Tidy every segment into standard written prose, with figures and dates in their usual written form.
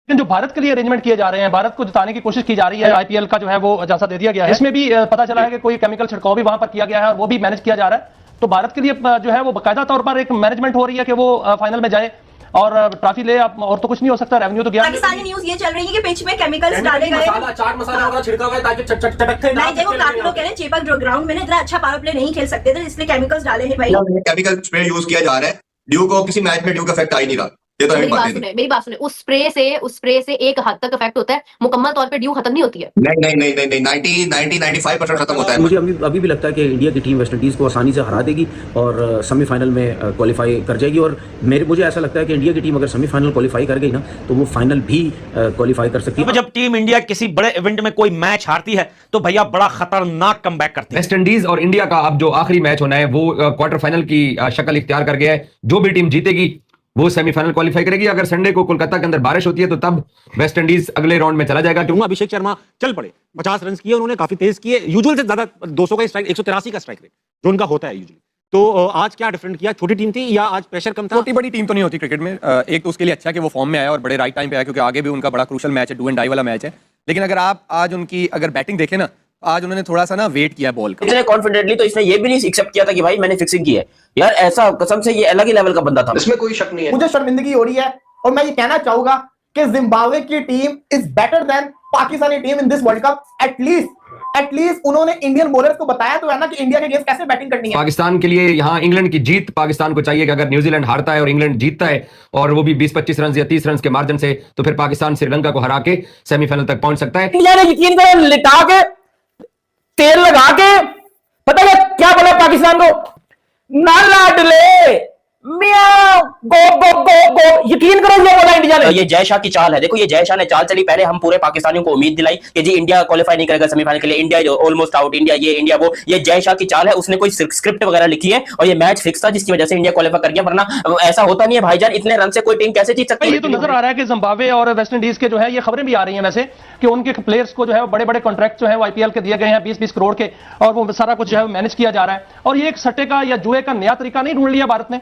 लेकिन जो भारत के लिए अरेंजमेंट किए जा रहे हैं, भारत को जिताने की कोशिश की जा रही है, आईपीएल का जो है वो इजाजत दे दिया गया है। इसमें भी पता चला है कि कोई केमिकल छिड़काव भी वहां पर किया गया है और वो भी मैनेज किया जा रहा है। तो भारत के लिए जो है वो बाकायदा तौर पर एक मैनेजमेंट हो रही है कि वो फाइनल में जाए और ट्रॉफी ले। और तो कुछ नहीं हो सकता, रेवेन्यू तो गया। पाकिस्तानी न्यूज ये चल रही है कि पिच में केमिकल्स डाले गए, चाट मसाला वगैरह छिड़का गया ताकि चटकते ना। नहीं, देखो काफी लोग कह रहे हैं चेपक ग्राउंड में इतना अच्छा पावर प्ले नहीं खेल सकते थे, इसलिए केमिकल्स डाले हैं भाई। केमिकल स्प्रे यूज किया जा रहा है, ड्यू को किसी मैच में ड्यू का इफेक्ट आ ही नहीं रहा। ये तो मेरी बात सुने, उस स्प्रे से एक हद तक इफेक्ट होता है, मुकम्मल तौर पे ड्यू खत्म नहीं होती है। नहीं 95% खत्म होता है। मुझे अभी भी लगता है कि इंडिया की टीम वेस्ट इंडीज को आसानी से हरा देगी और सेमीफाइनल में क्वालिफाई कर जाएगी। और मुझे ऐसा लगता है कि इंडिया की टीम अगर सेमीफाइनल क्वालिफाई कर गई ना तो वो फाइनल भी क्वालिफाई कर सकती है। जब टीम इंडिया किसी बड़े इवेंट में कोई मैच हारती है तो भैया बड़ा खतरनाक कमबैक करती है। वेस्ट इंडीज और इंडिया का अब जो आखिरी मैच होना है वो क्वार्टर फाइनल की शक्ल इख्तियार कर गया है। जो भी टीम जीतेगी वो सेमीफाइनल क्वालिफाई करेगी। अगर संडे को कोलकाता के अंदर बारिश होती है तो तब वेस्ट इंडीज अगले राउंड में चला जाएगा। क्योंकि अभिषेक शर्मा चल पड़े, 50 रन किए उन्होंने, काफी तेज किए, यूजुअल से ज्यादा 200 का स्ट्राइक, 183 का स्ट्राइक रेट जो उनका होता है यूजुअली। तो आज क्या डिफरेंट किया? छोटी टीम थी या आज प्रेशर कम था? छोटी बड़ी टीम तो नहीं होती क्रिकेट में। एक तो उसके लिए अच्छा है कि वो फॉर्म में आया और बड़े राइट टाइम पे आया, क्योंकि आगे भी उनका बड़ा क्रूशल मैच है, डू एंड डाई वाला मैच है। लेकिन अगर आप आज उनकी अगर बैटिंग देखें ना, आज उन्होंने थोड़ा सा ना वेट किया बॉल का इतने कॉन्फिडेंटली, तो इसने ये भी नहीं एक्सेप्ट किया था कि भाई मैंने फिक्सिंग की है। यार ऐसा कसम से ये अलग ही लेवल का बंदा था, इसमें कोई शक नहीं है। मुझे शर्मिंदगी हो रही है और मैं ये कहना चाहूंगा कि जिम्बाब्वे की team is better than Pakistani team in this world cup. At least उन्होंने इंडियन बॉलर्स को बताया तो है ना कि इंडिया के अगेंस्ट कैसे बैटिंग करनी है। पाकिस्तान के लिए यहाँ इंग्लैंड की जीत पाकिस्तान को चाहिए कि अगर न्यूजीलैंड हारता है और इंग्लैंड जीतता है और वो भी 20-25 रन या 30 रन के मार्जिन से, तो फिर पाकिस्तान श्रीलंका को हरा के सेमीफाइनल तक पहुंच सकता है। इंडिया ने यकीन करो लिटा के तेल लगा के पता है क्या बोला पाकिस्तान को, ना लाडले मियां गो गो गो गो, यकीन करो ये बोला इंडिया ने। ये जय शाह की चाल है। देखो ये जय शाह ने चाल चली, पहले हम पूरे पाकिस्तानियों को उम्मीद दिलाई कि जी इंडिया क्वालिफाई नहीं करेगा सेमीफाइनल के लिए, इंडिया ऑलमोस्ट आउट, इंडिया ये इंडिया वो। ये जय शाह की चाल है, उसने कोई स्क्रिप्ट वगैरह लिखी है और ये मैच फिक्स था जिसकी वजह से इंडिया क्वालिफाई कर गया, वरना ऐसा होता नहीं है भाईजान। इतने रन से कोई टीम कैसे जीत सकती है? ये तो नजर आ रहा है कि जिम्बाब्वे और वेस्ट इंडीज के जो है ये खबरें भी आ रही हैं वैसे कि उनके प्लेयर्स को जो है बड़े बड़े कॉन्ट्रैक्ट जो है वो आईपीएल के दिए गए हैं 20-20 करोड़ के, और वो सारा कुछ जो है मैनेज किया जा रहा है। और ये एक सट्टे का या जुए का नया तरीका नहीं ढूंढ लिया भारत ने।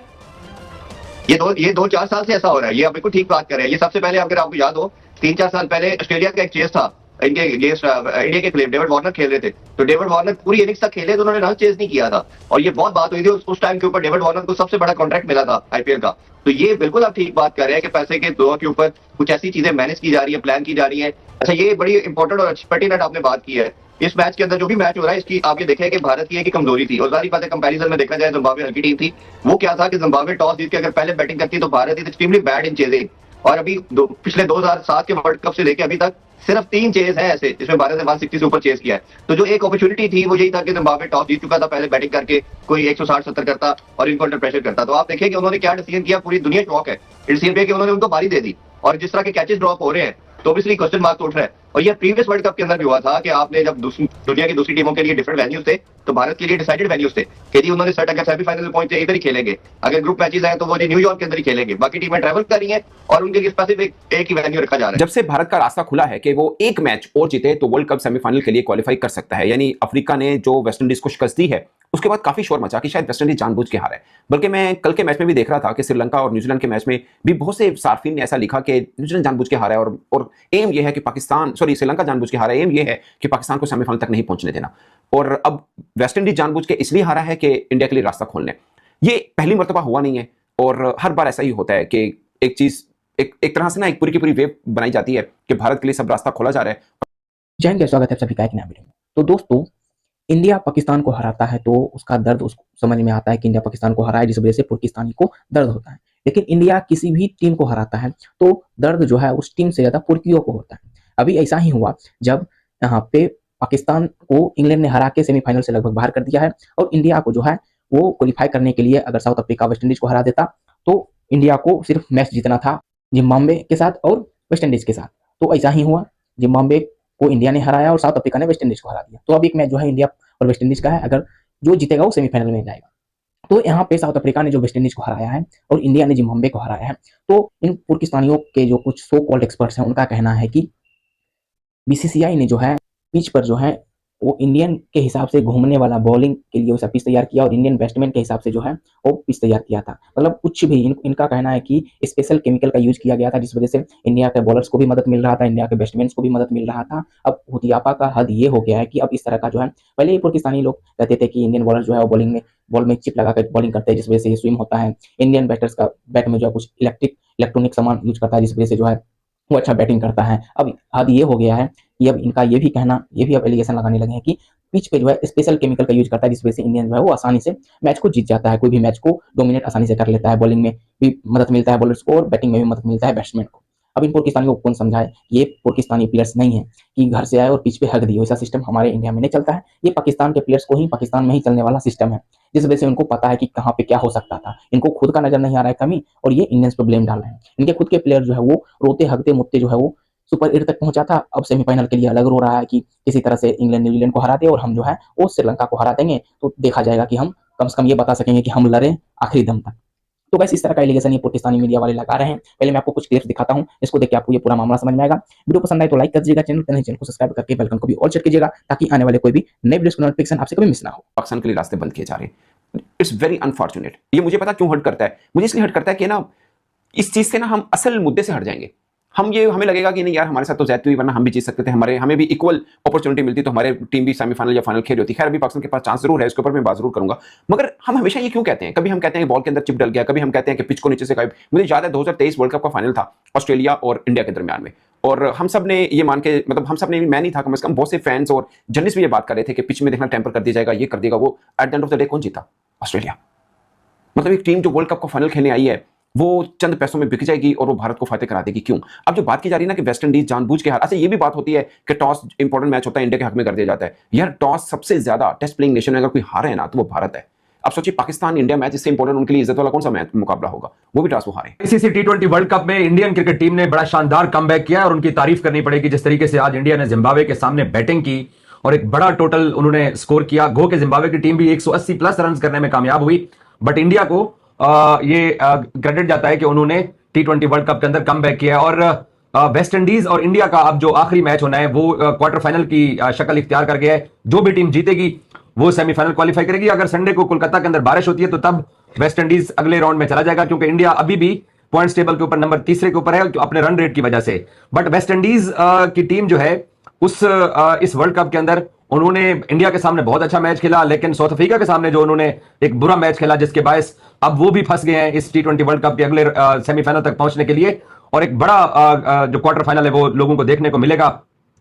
ये 2-4 साल से ऐसा हो रहा है। ये आप बिल्कुल ठीक बात कर रहे हैं। ये सबसे पहले अगर आपको याद हो 3-4 साल पहले ऑस्ट्रेलिया का एक चेस था इनके अगेंस्ट इंडिया के खिलाफ, डेविड वार्नर खेल रहे थे। तो डेविड वार्नर पूरी इनिंग्स तक खेले तो उन्होंने रन चेज नहीं किया था और ये बहुत बात हुई थी उस टाइम के ऊपर। डेविड वार्नर को सबसे बड़ा कॉन्ट्रैक्ट मिला था आईपीएल का। तो ये बिल्कुल आप ठीक बात कर रहे हैं कि पैसे के दो के ऊपर कुछ ऐसी चीजें मैनेज की जा रही है, प्लान की जा रही है। अच्छा, ये बड़ी इंपॉर्टेंट और पर्टिनेंट आपने बात की है। इस मैच के अंदर जो भी मैच हो रहा है इसकी आप ये देखें कि भारत की एक ही कमजोरी थी और जारी बात है कंपैरिजन में देखा जाए जिम्बाब्वे हल्की टीम थी। वो क्या था कि जिम्बाब्वे टॉस जीत के अगर पहले बैटिंग करती तो Bharat is extremely bad in chasing. और अभी पिछले 2007 के वर्ल्ड कप से लेकर अभी तक सिर्फ 3 चेज है ऐसे जिसमें भारत ने 160 से ऊपर चेज किया है। तो जो एक अपॉर्चुनिटी थी वो यही था कि जिम्बाब्वे टॉस जीत चुका था, पहले बैटिंग करके कोई 160-70 करता और इनको अंडर प्रेशर करता। तो आप देखिए कि उन्होंने क्या डिसीजन किया, पूरी दुनिया शॉक है डिसीजन पे कि उन्होंने उनको बारी दे दी। और जिस तरह के कैचेस ड्रॉप हो रहे हैं तो ऑब्वियसली क्वेश्चन मार्क उठ रहा है। और ये प्रीवियस वर्ल्ड कप के अंदर भी हुआ था कि आपने जब दुनिया की दूसरी टीमों के लिए डिफरेंट वेन्यूज थे तो भारत के लिए डिसाइडेड वेन्यूज थे कि जी उन्होंने सेट अगर सेमीफाइनल में पहुंचे इधर ही खेलेंगे, अगर ग्रुप मैचेस हैं तो वो न्यूयॉर्क के अंदर ही खेलेंगे, बाकी टीमें ट्रैवल कर रही हैं और उनके लिए स्पेसिफिक एक ही वेन्यू रखा जा रहा है। जब से भारत का रास्ता खुला है कि वो एक मैच और जीते तो वर्ल्ड कप सेमीफाइनल के लिए क्वालिफाई कर सकता है, यानी अफ्रीका ने जो वेस्ट इंडीज को शिकस्त दी है उसके बाद काफी शोर मचा कि शायद वेस्ट इंडीज जानबूझ के हारा है। बल्कि मैं कल के मैच में भी देख रहा था कि श्रीलंका और न्यूजीलैंड के मैच में भी बहुत से सार्फिन ने ऐसा लिखा कि न्यूजीलैंड जानबूझ के हारा है और एम ये है कि श्रीलंका जानबूझ के हारा है, एम ये है कि पाकिस्तान को सेमीफाइनल तक नहीं पहुंचने देना। और अब वेस्ट इंडीज जानबूझ के इसलिए हारा है कि इंडिया के लिए रास्ता खोलने। ये पहली मर्तबा हुआ नहीं है और हर बार ऐसा ही होता है कि एक चीज एक तरह से ना एक पूरी की पूरी वेव बनाई जाती है कि भारत के लिए सब रास्ता खोला जा रहा है। जय हिंद, स्वागत है सभी का एक नया वीडियो में। तो दोस्तों, इंडिया पाकिस्तान को हराता है तो उसका दर्द उसको समझ में आता है कि इंडिया पाकिस्तान को हराया, जिस वजह से पाकिस्तानी को दर्द होता है। लेकिन इंडिया किसी भी टीम को हराता है तो दर्द जो है उस टीम से ज्यादा पुर्कियों को होता है। अभी ऐसा ही हुआ जब यहाँ पे पाकिस्तान को इंग्लैंड ने हरा के सेमीफाइनल से लगभग बाहर कर दिया है और इंडिया को जो है वो क्वालिफाई करने के लिए अगर साउथ अफ्रीका वेस्ट इंडीज को हरा देता तो इंडिया को सिर्फ मैच जीतना था जिम्बाब्वे के साथ और वेस्ट इंडीज के साथ। तो ऐसा ही हुआ, जिम्बाब्वे को इंडिया ने हराया और साउथ अफ्रीका ने वेस्ट इंडीज को हरा दिया। तो अब एक मैच जो है इंडिया और वेस्ट इंडीज का है, अगर जो जीतेगा वो सेमीफाइनल में जाएगा। तो यहाँ पे साउथ अफ्रीका ने जो वेस्ट इंडीज को हराया है और इंडिया ने जिम्बाब्वे को हराया है, तो इन पाकिस्तानियों के जो कुछ सो कॉल्ड एक्सपर्ट्स हैं उनका कहना है कि बीसीसीआई ने जो है पिच पर जो है वो इंडियन के हिसाब से घूमने वाला बॉलिंग के लिए उसका पिच तैयार किया और इंडियन बैट्समैन के हिसाब से जो है वो पिच तैयार किया था। मतलब कुछ भी इनका कहना है कि स्पेशल केमिकल का यूज किया गया था, जिस वजह से इंडिया के बॉलर्स को भी मदद मिल रहा था, इंडिया के बैट्समैन को भी मदद मिल रहा था। अब हुतियापा का हद ये हो गया है कि अब इस तरह का जो है, पहले ही पाकिस्तानी लोग कहते थे कि इंडियन बॉलर जो है वो बॉल में चिप लगा कर बॉलिंग करते हैं, जिस वजह से स्विंग होता है। इंडियन बैटर्स का बैट में जो है कुछ इलेक्ट्रॉनिक सामान यूज करता है, जिस वजह से जो है वो अच्छा बैटिंग करता है। अब हद ये हो गया है कि अब इनका ये भी अब एलिगेशन लगाने लगे हैं कि पिच पे जो है स्पेशल केमिकल का यूज करता है, जिस वजह से इंडियन जो है वो आसानी से मैच को जीत जाता है, कोई भी मैच को डोमिनेट आसानी से कर लेता है। बॉलिंग में भी मदद मिलता है बॉलर्स को और बैटिंग में भी मदद मिलता है बैट्समैन को। अब इन पाकिस्तानियों को कौन समझाए, ये पाकिस्तानी प्लेयर्स नहीं है कि घर से आए और पिच पे हक दिए, वैसा सिस्टम हमारे इंडिया में नहीं चलता है। ये पाकिस्तान के प्लेयर्स को ही पाकिस्तान में ही चलने वाला सिस्टम है, जिस वजह से उनको पता है कि कहाँ पे क्या हो सकता था। इनको खुद का नजर नहीं आ रहा है कमी, और ये इंडियंस पे ब्लेम डाल रहे हैं। इनके खुद के प्लेयर जो है वो रोते हकते मुत्ते जो है वो सुपर 8 तक पहुंचा था, अब सेमीफाइनल के लिए अलग रो रहा है कि किसी तरह से इंग्लैंड न्यूजीलैंड को हरा दे और हम जो है वो श्रीलंका को हरा देंगे, तो देखा जाएगा कि हम कम से कम ये बता सकेंगे कि हम लड़े आखिरी दम तक। तो बस इस तरह का एलिगेशन ये पाकिस्तानी मीडिया वाले लगा रहे हैं। पहले मैं आपको कुछ क्लिप्स दिखाता हूं, इसको देख के आपको ये पूरा मामला समझ में आएगा। वीडियो पसंद आए तो लाइक कर दीजिएगा, चैनल को सब्सक्राइब करके बेल आइकन को भी ऑल सेट कीजिएगा, ताकि आने वाले कोई भी नए वीडियोस का नोटिफिकेशन आपसे कभी मिस ना हो। पाकिस्तान के लिए रास्ते बंद किए जा रहे हैं। It's very unfortunate. ये मुझे पता क्यों हर्ट करता है, मुझे इसलिए हर्ट करता है कि ना इस चीज से ना हम असल मुद्दे से हट जाएंगे। हमें लगेगा कि नहीं यार हमारे साथ तो ज्यादती हुई, वरना हम भी जीत सकते थे, हमें भी इक्वल अपॉर्चुनिटी मिलती तो हमारे टीम भी सेमीफाइनल या फाइनल खेल होती। खैर अभी पाकिस्तान के पास चांस जरूर है, इसके ऊपर मैं बात जरूर करूंगा। मगर हम हमेशा ये क्यों कहते हैं, कभी हम कहते हैं कि बॉल के अंदर चिप डल गया, कभी हम कहते हैं कि पिच को नीचे से गायब। मुझे याद है 2023 वर्ल्ड कप का फाइनल था ऑस्ट्रेलिया और इंडिया के दरमियान में, और हम सब ने ये मान के, मतलब हम सब ने, मैं नहीं था कम से कम, बहुत से फैंस और जर्नलिस्ट भी ये बात कर रहे थे कि पिच में देखना टेम्पर कर दिया जाएगा, ये कर देगा वो। At the end of the day कौन जीता? ऑस्ट्रेलिया। मतलब एक टीम जो वर्ल्ड कप का फाइनल खेलने आई है वो चंद पैसों में बिक जाएगी और वो भारत को फायदे करा देगी। क्यों? अब जो बात की जा रही है ना कि वेस्ट इंडीज जानबूझ के हार, अच्छा ये भी बात होती है कि टॉस इंपॉर्टेंट मैच होता है, इंडिया के हक में कर दिया जाता है। यार टॉस सबसे ज्यादा टेस्ट प्लेइंग नेशन में अगर कोई हारे है ना तो वो भारत है। अब सोचिए पाकिस्तान इंडिया मैच, इससे इंपॉर्टेंट उनके लिए इज्जत वाला कौन सा मैच मुकाबला होगा, वो भी टॉस वो हारे। आईसीसी T20 वर्ल्ड कप में इंडियन क्रिकेट टीम ने बड़ा शानदार कमबैक किया और उनकी तारीफ करनी पड़ेगी। जिस तरीके से आज इंडिया ने जिम्बाब्वे के सामने बैटिंग की और एक बड़ा टोटल उन्होंने स्कोर किया। गो के जिम्बाब्वे की टीम भी 180 प्लस रन करने में कामयाब हुई, बट इंडिया को ये क्रेडिट जाता है कि उन्होंने T20 वर्ल्ड कप के अंदर कमबैक किया। और वेस्ट इंडीज और इंडिया का अब जो आखिरी मैच होना है वो क्वार्टर फाइनल की शक्ल इख्तियार कर गया है। जो भी टीम जीतेगी वो सेमीफाइनल क्वालिफाई करेगी। अगर संडे को कोलकाता के अंदर बारिश होती है तो तब वेस्ट इंडीज अगले राउंड में चला जाएगा, क्योंकि इंडिया अभी भी पॉइंट्स टेबल के ऊपर नंबर 3 के ऊपर है अपने रन रेट की वजह से। बट वेस्ट इंडीज की टीम जो है इस वर्ल्ड कप के अंदर उन्होंने इंडिया के सामने बहुत अच्छा मैच खेला, लेकिन साउथ अफ्रीका के सामने जो उन्होंने एक बुरा मैच खेला, जिसके बायस अब वो भी फंस गए हैं इस T20 वर्ल्ड कप के अगले सेमीफाइनल तक पहुंचने के लिए, और एक बड़ा जो क्वार्टर फाइनल है वो लोगों को देखने को मिलेगा।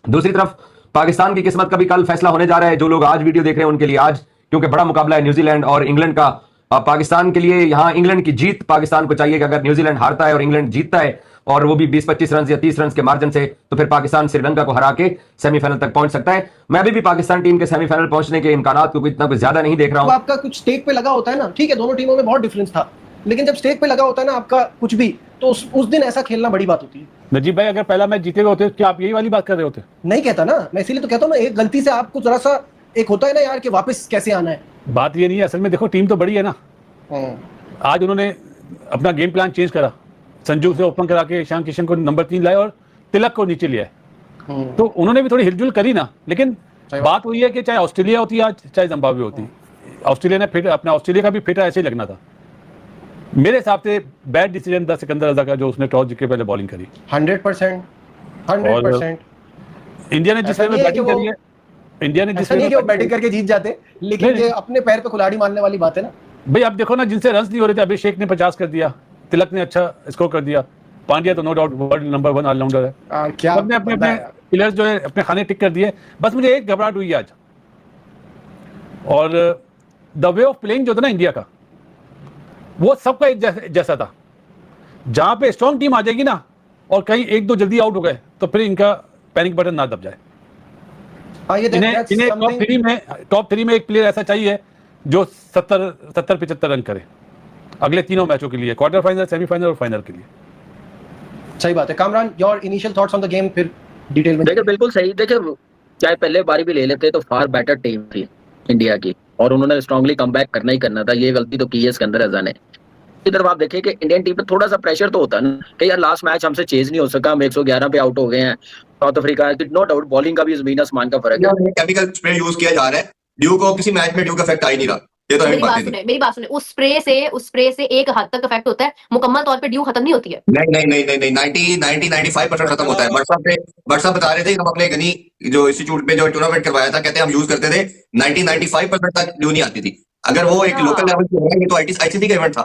दूसरी तरफ पाकिस्तान की किस्मत का भी कल फैसला होने जा रहा है। जो लोग आज वीडियो देख रहे हैं उनके लिए आज, क्योंकि बड़ा मुकाबला है न्यूजीलैंड और इंग्लैंड का। पाकिस्तान के लिए यहां इंग्लैंड की जीत पाकिस्तान को चाहिए कि अगर न्यूजीलैंड हारता है और इंग्लैंड जीतता है और वो भी 20-25 रन या 30 रन के मार्जिन से, तो फिर पाकिस्तान श्रीलंका को हरा के सेमीफाइनल तक पहुंच सकता है। मैं अभी भी पाकिस्तान टीम के सेमीफाइनल पहुंचने के इम्कानात को इतना कुछ ज्यादा नहीं देख रहा हूं। आपका कुछ स्टेक पे लगा होता है ना, ठीक है, दोनों टीमों में बहुत डिफरेंस था, लेकिन जब स्टेक पे लगा होता है ना आपका कुछ भी, तो उस दिन ऐसा खेलना बड़ी बात होती है। नजीब भाई अगर पहला मैच जीते हुए होते क्या आप यही वाली बात कर रहे होते? नहीं कहता ना, मैं इसीलिए तो कहता हूँ ना, एक गलती से आपको जरा सा एक होता है ना यार कि वापस कैसे आना है। बात ये नहीं है, असल में देखो टीम तो बड़ी है ना। आज उन्होंने अपना गेम प्लान चेंज करा, संजू से ओपन करा के ईशान किशन को नंबर 3 लाए और तिलक को नीचे लिया है। तो उन्होंने भी थोड़ी हिलजुल करी ना, लेकिन बात वही है कि चाहे ऑस्ट्रेलिया होती आज चाहे जिम्बाब्वे होती, ऑस्ट्रेलिया ने फिट अपना ऑस्ट्रेलिया का भी फिट ऐसे ही लगना था। मेरे हिसाब से बैड डिसीजन था सिकंदर रजा का, जो उसने टॉस जीत के पहले बॉलिंग करी। 100% इंडिया ने जिस वे में बैटिंग करी है, इंडिया ने जिस वे में बैटिंग करके जीत जाते, लेकिन ये अपने पैर पे कुल्हाड़ी मारने वाली बात है ना भाई। आप देखो ना, जिनसे रन नहीं हो रहे थे, अभिषेक ने 50 कर दिया, तिलक ने अच्छा स्कोर कर दिया, पांड्या तो no doubt world number 1 allrounder है। क्या सबने अपने प्लेयर्स जो है अपने खाने टिक कर दिए। बस मुझे एक घबराहट हुई आज, और द वे ऑफ प्लेइंग जो था ना इंडिया का, वो सबका एक जैसा था। जहां पे स्ट्रॉन्ग टीम आ जाएगी ना और कहीं 1-2 जल्दी आउट हो गए तो फिर इनका पैनिक बटन ना दब जाए। इन्हें टॉप 3 में एक प्लेयर ऐसा चाहिए जो 70-75 रन करे अगले तीनों मैचों के लिए, क्वार्टर फाइनल, सेमीफाइनल और फाइनल के लिए। सही बात है। Kamran, your initial thoughts on the game, फिर डिटेल में। देखिए बिल्कुल सही, देखिए चाहे पहले बारी भी ले लेते तो फार बेटर टीम थी इंडिया की, और उन्होंने स्ट्रांगली कमबैक करना ही करना था। ये गलती तो की है सिकंदर रजा ने। की तरफ आप देखें कि इंडियन टीम पे थोड़ा सा प्रेशर तो होता है ना कि यार लास्ट मैच हमसे चेज नहीं हो सका, हम 111 पे आउट हो गए हैं। South Africa, no doubt bowling का भी जमीन आसमान का फर्क है। केमिकल स्प्रे यूज किया जा रहा है, ड्यू को किसी मैच में ड्यू का इफेक्ट आ ही नहीं रहा। ये तो मेरी बात सुने, उस स्प्रे से एक हद तक इफेक्ट होता है, मुकम्मल तौर पे ड्यू खत्म नहीं होती है। नहीं 90-95% खत्म होता है। व्हाट्सएप बता रहे थे, हम अपने गनी जो इंस्टीट्यूट में जो टूर्नामेंट करवाया था, कहते हैं हम यूज करते थे 90-95% तक ड्यू नहीं आती थी। अगर वो एक लोकल लेवल पे हो, ये तो आईसीसी का इवेंट था,